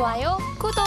좋아요, 구독!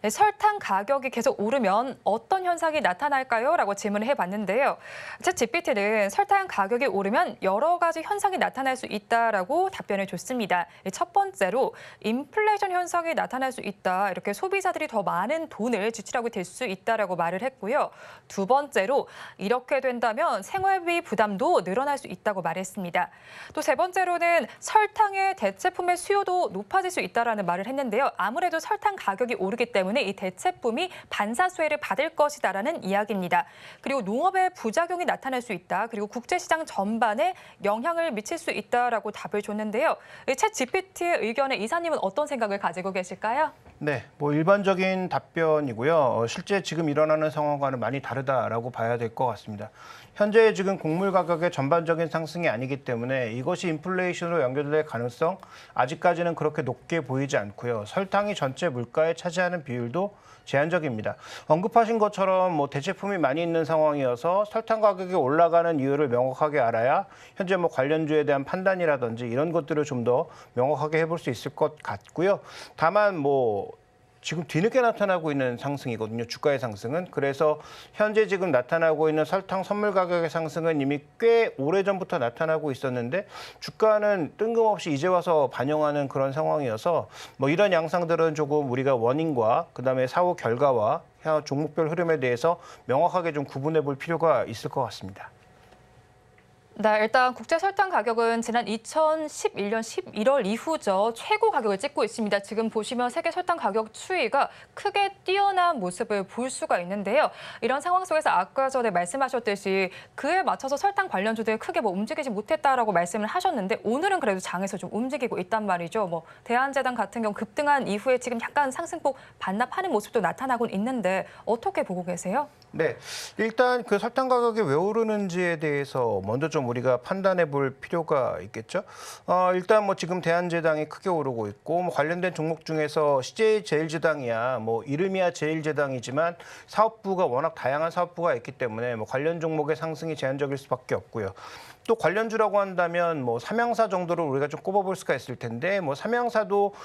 설탕 가격이 계속 오르면 어떤 현상이 나타날까요? 라고 질문을 해봤는데요. 챗GPT는 설탕 가격이 오르면 여러 가지 현상이 나타날 수 있다라고 답변을 줬습니다. 첫 번째로 인플레이션 현상이 나타날 수 있다. 이렇게 소비자들이 더 많은 돈을 지출하게 될 수 있다라고 말을 했고요. 두 번째로 이렇게 된다면 생활비 부담도 늘어날 수 있다고 말했습니다. 또 세 번째로는 설탕의 대체품의 수요도 높아질 수 있다라는 말을 했는데요. 아무래도 설탕 가격이 오르기 때문에 이 대체품이 반사수혜를 받을 것이다라는 이야기입니다. 그리고 농업에 부작용이 나타날 수 있다. 그리고 국제시장 전반에 영향을 미칠 수 있다라고 답을 줬는데요. 챗 GPT의 의견에 이사님은 어떤 생각을 가지고 계실까요? 네, 일반적인 답변이고요. 실제 지금 일어나는 상황과는 많이 다르다라고 봐야 될 것 같습니다. 현재 지금 곡물 가격의 전반적인 상승이 아니기 때문에 이것이 인플레이션으로 연결될 가능성 아직까지는 그렇게 높게 보이지 않고요. 설탕이 전체 물가에 차지하는 비율도 제한적입니다. 언급하신 것처럼 대체품이 많이 있는 상황이어서 설탕 가격이 올라가는 이유를 명확하게 알아야 현재 관련주에 대한 판단이라든지 이런 것들을 좀 더 명확하게 해볼 수 있을 것 같고요. 다만 지금 뒤늦게 나타나고 있는 상승이거든요. 주가의 상승은. 그래서 현재 지금 나타나고 있는 설탕 선물 가격의 상승은 이미 꽤 오래전부터 나타나고 있었는데 주가는 뜬금없이 이제 와서 반영하는 그런 상황이어서 이런 양상들은 조금 우리가 원인과 그다음에 사후 결과와 종목별 흐름에 대해서 명확하게 좀 구분해 볼 필요가 있을 것 같습니다. 네, 일단 국제 설탕 가격은 지난 2011년 11월 이후죠. 최고 가격을 찍고 있습니다. 지금 보시면 세계 설탕 가격 추이가 크게 뛰어난 모습을 볼 수가 있는데요. 이런 상황 속에서 아까 전에 말씀하셨듯이 그에 맞춰서 설탕 관련주들 크게 움직이지 못했다라고 말씀을 하셨는데 오늘은 그래도 장에서 좀 움직이고 있단 말이죠. 대한제당 같은 경우 급등한 이후에 지금 약간 상승폭 반납하는 모습도 나타나고 있는데 어떻게 보고 계세요? 네, 일단 그 설탕 가격이 왜 오르는지에 대해서 먼저 좀 우리가 판단해 볼 필요가 있겠죠. 일단 지금 대한제당이 크게 오르고 있고 관련된 종목 중에서 CJ제일제당이야 이름이야 제일제당이지만 사업부가 워낙 다양한 사업부가 있기 때문에 관련 종목의 상승이 제한적일 수밖에 없고요. 또 관련주라고 한다면 삼양사 정도를 우리가 좀 꼽아볼 수가 있을 텐데 삼양사도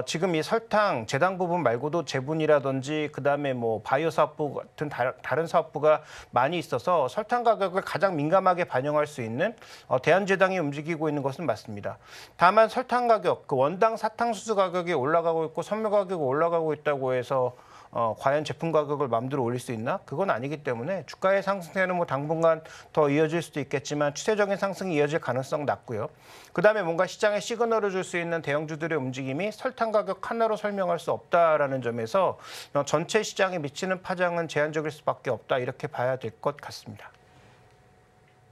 지금 이 설탕 제당 부분 말고도 제분이라든지 그다음에 바이오 사업부 같은 다른 사업부가 많이 있어서 설탕 가격을 가장 민감하게 반영할 수 있는 대한제당이 움직이고 있는 것은 맞습니다. 다만 설탕 가격, 그 원당 사탕수수 가격이 올라가고 있고 선물 가격이 올라가고 있다고 해서 과연 제품 가격을 마음대로 올릴 수 있나? 그건 아니기 때문에 주가의 상승세는 당분간 더 이어질 수도 있겠지만 추세적인 상승이 이어질 가능성 낮고요. 그다음에 뭔가 시장에 시그널을 줄 수 있는 대형주들의 움직임이 설탕 가격 하나로 설명할 수 없다라는 점에서 전체 시장에 미치는 파장은 제한적일 수밖에 없다 이렇게 봐야 될 것 같습니다.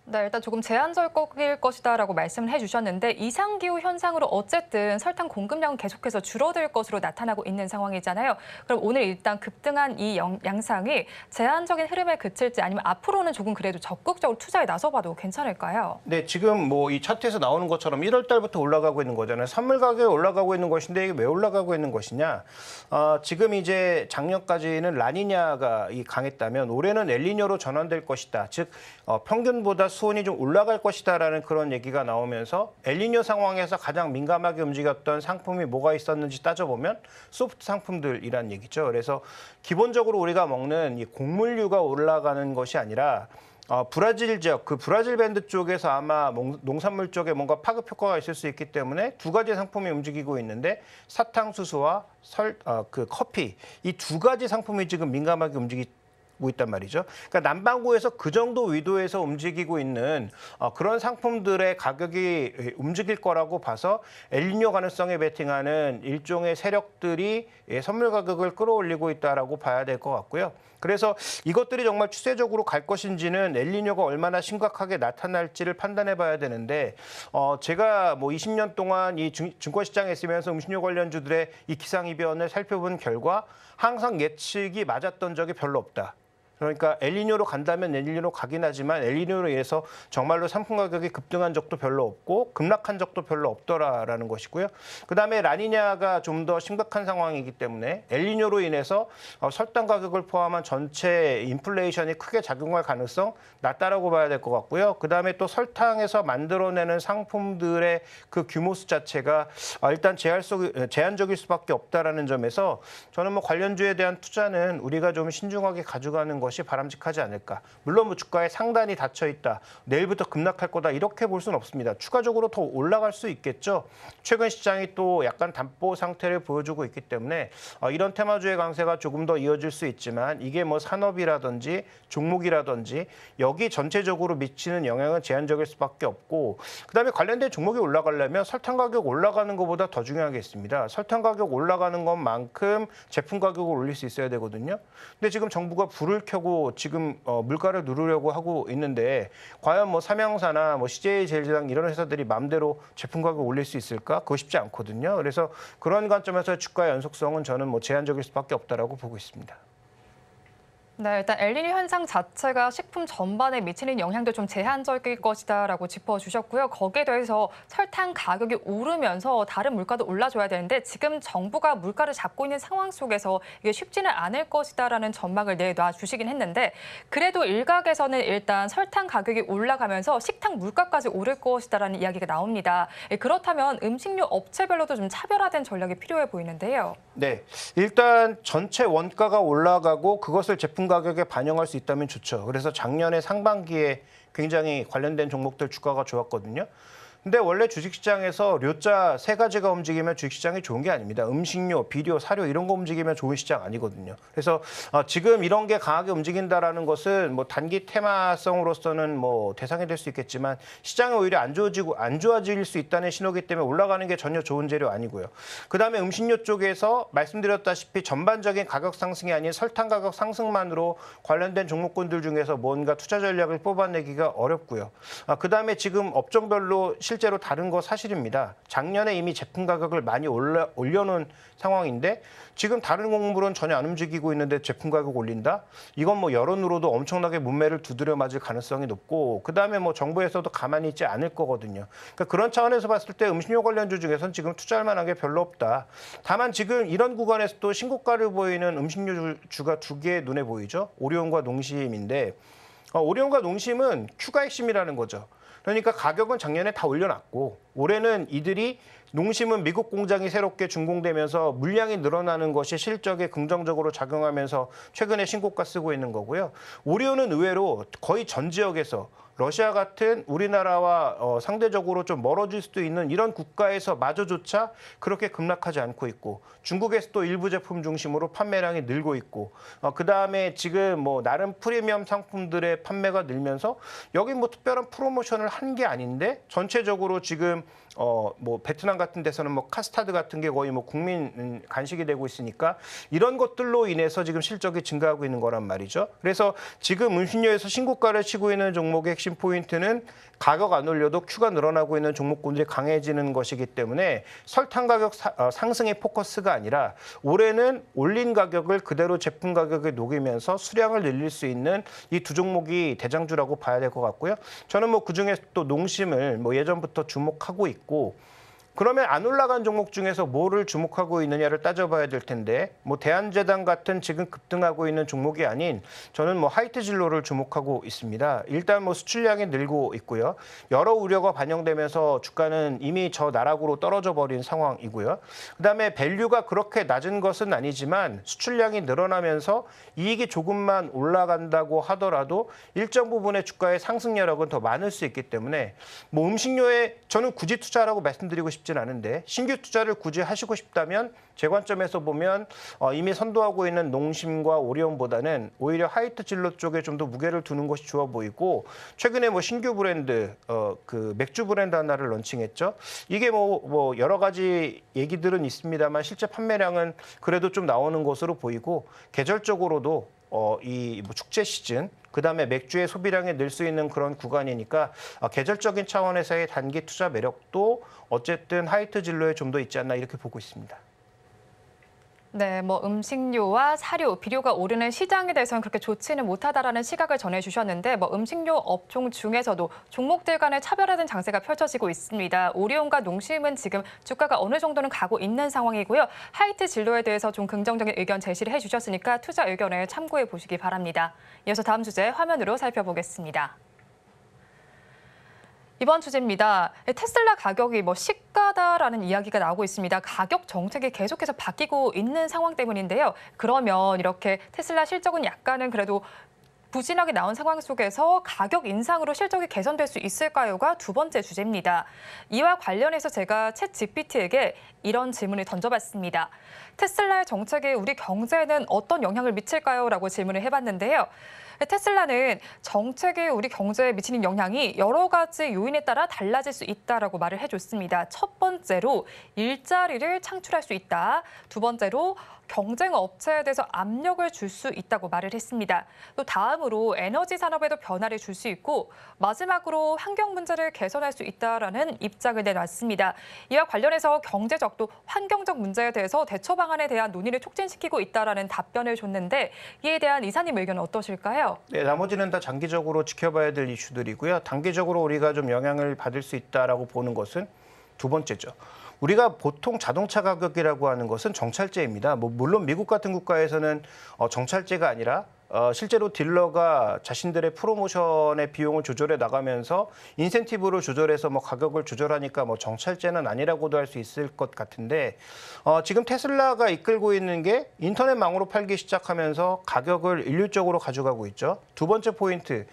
네, 일단 조금 제한적일 것이다라고 말씀을 해주셨는데 이상기후 현상으로 어쨌든 설탕 공급량은 계속해서 줄어들 것으로 나타나고 있는 상황이잖아요. 그럼 오늘 일단 급등한 이 양상이 제한적인 흐름에 그칠지 아니면 앞으로는 조금 그래도 적극적으로 투자에 나서봐도 괜찮을까요? 네, 지금 이 차트에서 나오는 것처럼 1월 달부터 올라가고 있는 거잖아요. 선물 가격이 올라가고 있는 것인데 이게 왜 올라가고 있는 것이냐? 지금 이제 작년까지는 라니냐가 강했다면 올해는 엘니뇨로 전환될 것이다. 즉 평균보다 수온이 좀 올라갈 것이다라는 그런 얘기가 나오면서 엘니뇨 상황에서 가장 민감하게 움직였던 상품이 뭐가 있었는지 따져보면 소프트 상품들이란 얘기죠. 그래서 기본적으로 우리가 먹는 이 곡물류가 올라가는 것이 아니라 브라질 지역, 그 브라질 밴드 쪽에서 아마 농산물 쪽에 뭔가 파급 효과가 있을 수 있기 때문에 두 가지 상품이 움직이고 있는데 사탕수수와 커피 이 두 가지 상품이 지금 민감하게 움직이고 있단 말이죠. 그러니까 남반구에서 그 정도 위도에서 움직이고 있는 그런 상품들의 가격이 움직일 거라고 봐서 엘니뇨 가능성에 베팅하는 일종의 세력들이 선물 가격을 끌어올리고 있다라고 봐야 될 것 같고요. 그래서 이것들이 정말 추세적으로 갈 것인지는 엘니뇨가 얼마나 심각하게 나타날지를 판단해 봐야 되는데 제가 20년 동안 이 증권시장에 있으면서 음식료 관련주들의 이 기상이변을 살펴본 결과 항상 예측이 맞았던 적이 별로 없다. 그러니까 엘니뇨로 간다면 엘니뇨로 가긴 하지만 엘니뇨로 인해서 정말로 상품 가격이 급등한 적도 별로 없고 급락한 적도 별로 없더라라는 것이고요. 그다음에 라니냐가 좀 더 심각한 상황이기 때문에 엘니뇨로 인해서 설탕 가격을 포함한 전체 인플레이션이 크게 작용할 가능성 낮다라고 봐야 될 것 같고요. 그다음에 또 설탕에서 만들어내는 상품들의 그 규모 수 자체가 일단 제한적일 수밖에 없다라는 점에서 저는 뭐 관련주에 대한 투자는 우리가 좀 신중하게 가져가는 것이 바람직하지 않을까. 물론 뭐 주가에 상단이 닫혀 있다. 내일부터 급락할 거다. 이렇게 볼 수는 없습니다. 추가적으로 더 올라갈 수 있겠죠. 최근 시장이 또 약간 담보 상태를 보여주고 있기 때문에 이런 테마주의 강세가 조금 더 이어질 수 있지만 이게 뭐 산업이라든지 종목이라든지 여기 전체적으로 미치는 영향은 제한적일 수밖에 없고 그다음에 관련된 종목이 올라가려면 설탕 가격 올라가는 것보다 더 중요한 게 있습니다. 설탕 가격 올라가는 것만큼 제품 가격을 올릴 수 있어야 되거든요. 근데 지금 정부가 불을 켜고 지금 물가를 누르려고 하고 있는데 과연 뭐 삼양사나 뭐 CJ제일제당 이런 회사들이 마음대로 제품 가격 올릴 수 있을까? 그거 쉽지 않거든요. 그래서 그런 관점에서 주가의 연속성은 저는 뭐 제한적일 수밖에 없다라고 보고 있습니다. 네, 일단 엘니뇨 현상 자체가 식품 전반에 미치는 영향도 좀 제한적일 것이다라고 짚어주셨고요. 거기에 더해서 설탕 가격이 오르면서 다른 물가도 올라줘야 되는데 지금 정부가 물가를 잡고 있는 상황 속에서 이게 쉽지는 않을 것이다라는 전망을 내놔 주시긴 했는데 그래도 일각에서는 일단 설탕 가격이 올라가면서 식탁 물가까지 오를 것이다라는 이야기가 나옵니다. 그렇다면 음식료 업체별로도 좀 차별화된 전략이 필요해 보이는데요. 네, 일단 전체 원가가 올라가고 그것을 제품 가격에 반영할 수 있다면 좋죠. 그래서 작년에 상반기에 굉장히 관련된 종목들 주가가 좋았거든요. 근데 원래 주식시장에서 료자 세 가지가 움직이면 주식시장이 좋은 게 아닙니다. 음식료, 비료, 사료 이런 거 움직이면 좋은 시장 아니거든요. 그래서 지금 이런 게 강하게 움직인다라는 것은 뭐 단기 테마성으로서는 뭐 대상이 될 수 있겠지만 시장이 오히려 안 좋아질 수 있다는 신호기 때문에 올라가는 게 전혀 좋은 재료 아니고요. 그다음에 음식료 쪽에서 말씀드렸다시피 전반적인 가격 상승이 아닌 설탕 가격 상승만으로 관련된 종목군들 중에서 뭔가 투자 전략을 뽑아내기가 어렵고요. 그다음에 지금 업종별로 실제로 다른 거 사실입니다. 작년에 이미 제품 가격을 많이 올려놓은 상황인데 지금 다른 공물은 전혀 안 움직이고 있는데 제품 가격 올린다? 이건 뭐 여론으로도 엄청나게 문매를 두드려 맞을 가능성이 높고 그다음에 뭐 정부에서도 가만히 있지 않을 거거든요. 그러니까 그런 차원에서 봤을 때 음식료 관련주 중에서는 지금 투자할 만한 게 별로 없다. 다만 지금 이런 구간에서도 신고가를 보이는 음식료주가 두 개 눈에 보이죠. 오리온과 농심인데 오리온과 농심은 Q가 핵심이라는 거죠. 그러니까 가격은 작년에 다 올려놨고 올해는 이들이 농심은 미국 공장이 새롭게 준공되면서 물량이 늘어나는 것이 실적에 긍정적으로 작용하면서 최근에 신고가 쓰고 있는 거고요. 오리온은 의외로 거의 전 지역에서 러시아 같은 우리나라와 상대적으로 좀 멀어질 수도 있는 이런 국가에서 마저조차 그렇게 급락하지 않고 있고 중국에서 또 일부 제품 중심으로 판매량이 늘고 있고 그다음에 지금 뭐 나름 프리미엄 상품들의 판매가 늘면서 여기 뭐 특별한 프로모션을 한 게 아닌데 전체적으로 지금 뭐 베트남 같은 데서는 뭐 카스타드 같은 게 거의 뭐 국민 간식이 되고 있으니까 이런 것들로 인해서 지금 실적이 증가하고 있는 거란 말이죠. 그래서 지금 음식료에서 신고가를 치고 있는 종목의 핵심 포인트는 가격 안 올려도 Q가 늘어나고 있는 종목군들이 강해지는 것이기 때문에 설탕 가격 상승의 포커스가 아니라 올해는 올린 가격을 그대로 제품 가격에 녹이면서 수량을 늘릴 수 있는 이 두 종목이 대장주라고 봐야 될 것 같고요. 저는 뭐 그중에 또 농심을 뭐 예전부터 주목하고 있고 그러면 안 올라간 종목 중에서 뭐를 주목하고 있느냐를 따져봐야 될 텐데 뭐 대한제당 같은 지금 급등하고 있는 종목이 아닌 저는 뭐 하이트진로를 주목하고 있습니다. 일단 뭐 수출량이 늘고 있고요. 여러 우려가 반영되면서 주가는 이미 저 나락으로 떨어져 버린 상황이고요. 그다음에 밸류가 그렇게 낮은 것은 아니지만 수출량이 늘어나면서 이익이 조금만 올라간다고 하더라도 일정 부분의 주가의 상승 여력은 더 많을 수 있기 때문에 뭐 음식료에 저는 굳이 투자라고 말씀드리고 싶지 않은데 신규 투자를 굳이 하시고 싶다면 제 관점에서 보면 이미 선도하고 있는 농심과 오리온보다는 오히려 하이트 진로 쪽에 좀 더 무게를 두는 것이 좋아 보이고 최근에 뭐 신규 브랜드 그 맥주 브랜드 하나를 런칭했죠. 이게 뭐 여러 가지 얘기들은 있습니다만 실제 판매량은 그래도 좀 나오는 것으로 보이고 계절적으로도 이 뭐 축제 시즌 그다음에 맥주의 소비량이 늘 수 있는 그런 구간이니까 계절적인 차원에서의 단기 투자 매력도 어쨌든 하이트 진로에 좀 더 있지 않나 이렇게 보고 있습니다. 네, 뭐 음식료와 사료, 비료가 오르는 시장에 대해서는 그렇게 좋지는 못하다라는 시각을 전해주셨는데 뭐 음식료 업종 중에서도 종목들 간의 차별화된 장세가 펼쳐지고 있습니다. 오리온과 농심은 지금 주가가 어느 정도는 가고 있는 상황이고요. 하이트 진로에 대해서 좀 긍정적인 의견 제시를 해주셨으니까 투자 의견을 참고해 보시기 바랍니다. 이어서 다음 주제 화면으로 살펴보겠습니다. 이번 주제입니다. 테슬라 가격이 시가다라는 이야기가 나오고 있습니다. 가격 정책이 계속해서 바뀌고 있는 상황 때문인데요. 그러면 이렇게 테슬라 실적은 약간은 그래도 부진하게 나온 상황 속에서 가격 인상으로 실적이 개선될 수 있을까요가 두 번째 주제입니다. 이와 관련해서 제가 챗 GPT에게 이런 질문을 던져봤습니다. 테슬라의 정책이 우리 경제에는 어떤 영향을 미칠까요? 라고 질문을 해봤는데요. 테슬라는 정책이 우리 경제에 미치는 영향이 여러 가지 요인에 따라 달라질 수 있다라고 말을 해줬습니다. 첫 번째로 일자리를 창출할 수 있다. 두 번째로 경쟁 업체에 대해서 압력을 줄 수 있다고 말을 했습니다. 또 다음으로 에너지 산업에도 변화를 줄 수 있고 마지막으로 환경 문제를 개선할 수 있다라는 입장을 내놨습니다. 이와 관련해서 경제적 또 환경적 문제에 대해서 대처 방안에 대한 논의를 촉진시키고 있다라는 답변을 줬는데 이에 대한 이사님 의견은 어떠실까요? 네, 나머지는 다 장기적으로 지켜봐야 될 이슈들이고요. 단기적으로 우리가 좀 영향을 받을 수 있다라고 보는 것은 두 번째죠. 우리가 보통 자동차 가격이라고 하는 것은 정찰제입니다. 물론 미국 같은 국가에서는 정찰제가 아니라 실제로 딜러가 자신들의 프로모션의 비용을 조절해 나가면서 인센티브를 조절해서 가격을 조절하니까 정찰제는 아니라고도 할 수 있을 것 같은데 지금 테슬라가 이끌고 있는 게 인터넷망으로 팔기 시작하면서 가격을 일률적으로 가져가고 있죠. 두 번째 포인트.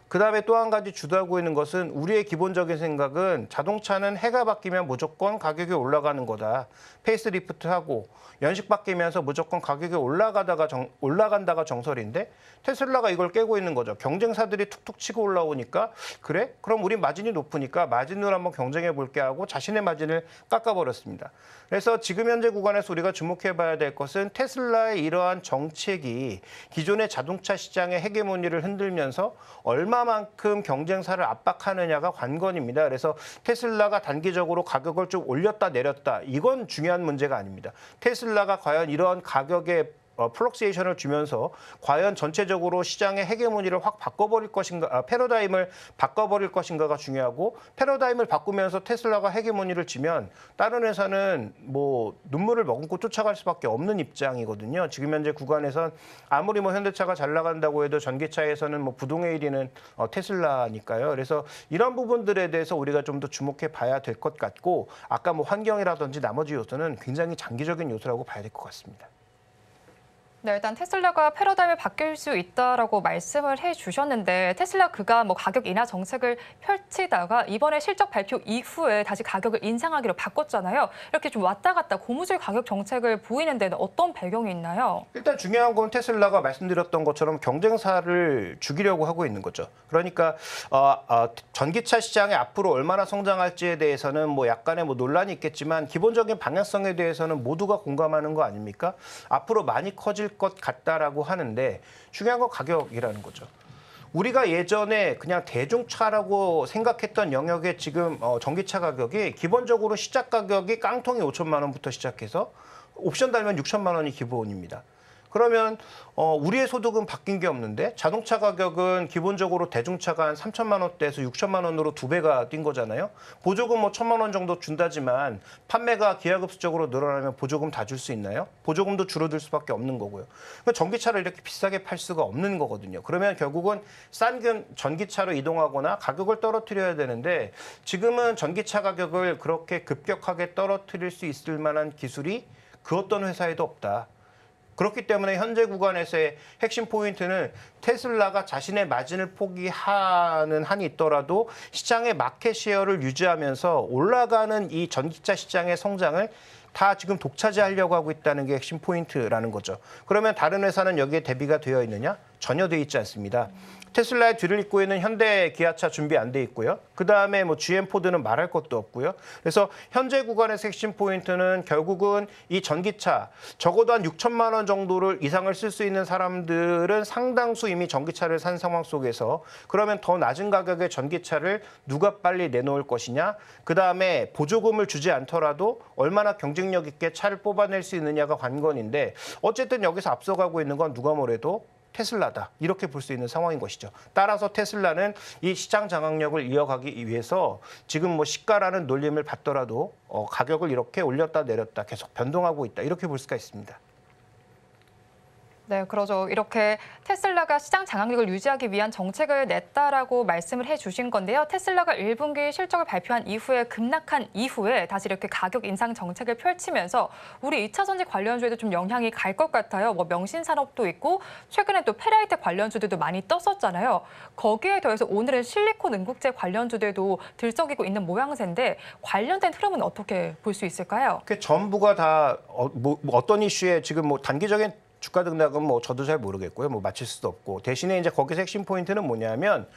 그다음에 또 한 가지 주도하고 있는 것은 우리의 기본적인 생각은 자동차는 해가 바뀌면 무조건 가격이 올라가는 거다. 페이스리프트하고 연식 바뀌면서 무조건 가격이 올라간다가 정설인데 테슬라가 이걸 깨고 있는 거죠. 경쟁사들이 툭툭 치고 올라오니까 그래? 그럼 우리 마진이 높으니까 마진으로 한번 경쟁해 볼게 하고 자신의 마진을 깎아버렸습니다. 그래서 지금 현재 구간에서 우리가 주목해 봐야 될 것은 테슬라의 이러한 정책이 기존의 자동차 시장의 헤게모니를 흔들면서 얼마만큼 경쟁사를 압박하느냐가 관건입니다. 그래서 테슬라가 단기적으로 가격을 좀 올렸다 내렸다 이건 중요한 문제가 아닙니다. 테슬라가 과연 이러한 가격의 플럭시에이션을 주면서 과연 전체적으로 시장의 헤게모니를 확 바꿔버릴 것인가, 패러다임을 바꿔버릴 것인가가 중요하고 패러다임을 바꾸면서 테슬라가 헤게모니를 지면 다른 회사는 눈물을 머금고 쫓아갈 수밖에 없는 입장이거든요. 지금 현재 구간에선 아무리 현대차가 잘 나간다고 해도 전기차에서는 부동의 1위는 테슬라니까요. 그래서 이런 부분들에 대해서 우리가 좀 더 주목해 봐야 될 것 같고 아까 환경이라든지 나머지 요소는 굉장히 장기적인 요소라고 봐야 될 것 같습니다. 네, 일단 테슬라가 패러다임을 바뀔 수 있다라고 말씀을 해주셨는데 테슬라 그가 가격 인하 정책을 펼치다가 이번에 실적 발표 이후에 다시 가격을 인상하기로 바꿨잖아요. 이렇게 좀 왔다 갔다 고무줄 가격 정책을 보이는 데는 어떤 배경이 있나요? 일단 중요한 건 테슬라가 말씀드렸던 것처럼 경쟁사를 죽이려고 하고 있는 거죠. 그러니까 전기차 시장이 앞으로 얼마나 성장할지에 대해서는 약간의 논란이 있겠지만 기본적인 방향성에 대해서는 모두가 공감하는 거 아닙니까? 앞으로 많이 커질 것 같다라고 하는데 중요한 건 가격이라는 거죠. 우리가 예전에 그냥 대중차라고 생각했던 영역의 지금 전기차 가격이 기본적으로 시작 가격이 깡통이 5천만 원부터 시작해서 옵션 달면 6천만 원이 기본입니다. 그러면 우리의 소득은 바뀐 게 없는데 자동차 가격은 기본적으로 대중차가 한 3천만 원대에서 6천만 원으로 2배가 뛴 거잖아요. 보조금 1천만 원 정도 준다지만 판매가 기하급수적으로 늘어나면 보조금 다 줄 수 있나요? 보조금도 줄어들 수밖에 없는 거고요. 그러니까 전기차를 이렇게 비싸게 팔 수가 없는 거거든요. 그러면 결국은 싼 전기차로 이동하거나 가격을 떨어뜨려야 되는데 지금은 전기차 가격을 그렇게 급격하게 떨어뜨릴 수 있을 만한 기술이 그 어떤 회사에도 없다. 그렇기 때문에 현재 구간에서의 핵심 포인트는 테슬라가 자신의 마진을 포기하는 한이 있더라도 시장의 마켓 셰어를 유지하면서 올라가는 이 전기차 시장의 성장을 다 지금 독차지하려고 하고 있다는 게 핵심 포인트라는 거죠. 그러면 다른 회사는 여기에 대비가 되어 있느냐? 전혀 되어 있지 않습니다. 테슬라의 뒤를 잇고 있는 현대 기아차 준비 안 돼 있고요. 그다음에 뭐 GM 포드는 말할 것도 없고요. 그래서 현재 구간에서 핵심 포인트는 결국은 이 전기차 적어도 한 6천만 원 정도를 이상을 쓸 수 있는 사람들은 상당수 이미 전기차를 산 상황 속에서 그러면 더 낮은 가격의 전기차를 누가 빨리 내놓을 것이냐. 그다음에 보조금을 주지 않더라도 얼마나 경쟁력 있게 차를 뽑아낼 수 있느냐가 관건인데 어쨌든 여기서 앞서가고 있는 건 누가 뭐래도 테슬라다. 이렇게 볼 수 있는 상황인 것이죠. 따라서 테슬라는 이 시장 장악력을 이어가기 위해서 지금 뭐 시가라는 놀림을 받더라도 가격을 이렇게 올렸다 내렸다 계속 변동하고 있다. 이렇게 볼 수가 있습니다. 네, 그러죠. 이렇게 테슬라가 시장 장악력을 유지하기 위한 정책을 냈다라고 말씀을 해주신 건데요. 테슬라가 1분기 실적을 발표한 이후에 급락한 이후에 다시 이렇게 가격 인상 정책을 펼치면서 우리 2차 전지 관련주에도 좀 영향이 갈 것 같아요. 뭐 명신산업도 있고 최근에 또 페라이트 관련주들도 많이 떴었잖아요. 거기에 더해서 오늘은 실리콘 응급제 관련주들도 들썩이고 있는 모양새인데 관련된 흐름은 어떻게 볼 수 있을까요? 그 전부가 다 어떤 이슈에 지금 뭐 단기적인 주가 등락은 뭐 저도 잘 모르겠고요. 뭐 맞힐 수도 없고 대신에 이제 거기서 핵심 포인트는 뭐냐면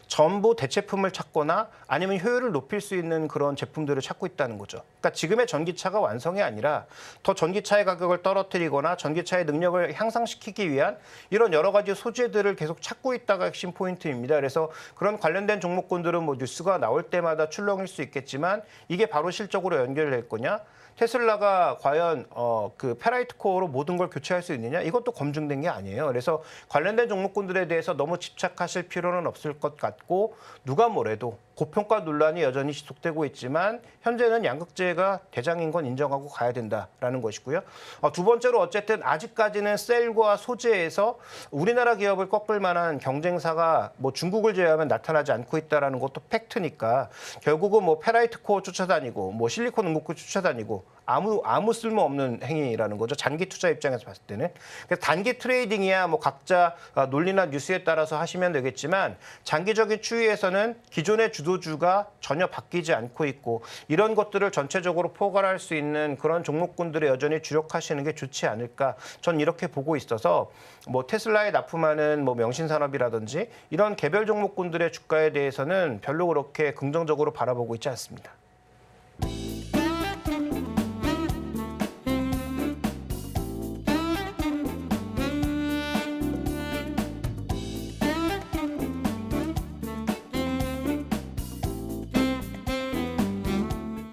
전부 대체품을 찾거나 아니면 효율을 높일 수 있는 그런 제품들을 찾고 있다는 거죠. 그러니까 지금의 전기차가 완성이 아니라 더 전기차의 가격을 떨어뜨리거나 전기차의 능력을 향상시키기 위한 이런 여러 가지 소재들을 계속 찾고 있다가 핵심 포인트입니다. 그래서 그런 관련된 종목군들은 뭐 뉴스가 나올 때마다 출렁일 수 있겠지만 이게 바로 실적으로 연결될 거냐? 테슬라가 과연 그 페라이트 코어로 모든 걸 교체할 수 있느냐? 이것도 검증된 게 아니에요. 그래서 관련된 종목군들에 대해서 너무 집착하실 필요는 없을 것 같고 누가 뭐래도 고평가 논란이 여전히 지속되고 있지만 현재는 양극재가 대장인 건 인정하고 가야 된다라는 것이고요. 두 번째로 어쨌든 아직까지는 셀과 소재에서 우리나라 기업을 꺾을 만한 경쟁사가 뭐 중국을 제외하면 나타나지 않고 있다라는 것도 팩트니까 결국은 뭐 페라이트 코어 쫓아다니고 뭐 실리콘 응급구 쫓아다니고 아무 쓸모없는 행위라는 거죠. 장기 투자 입장에서 봤을 때는. 그래서 단기 트레이딩이야 뭐 각자 논리나 뉴스에 따라서 하시면 되겠지만 장기적인 추이에서는 기존의 주도주가 전혀 바뀌지 않고 있고 이런 것들을 전체적으로 포괄할 수 있는 그런 종목군들에 여전히 주력하시는 게 좋지 않을까. 전 이렇게 보고 있어서 뭐 테슬라에 납품하는 뭐 명신산업이라든지 이런 개별 종목군들의 주가에 대해서는 별로 그렇게 긍정적으로 바라보고 있지 않습니다.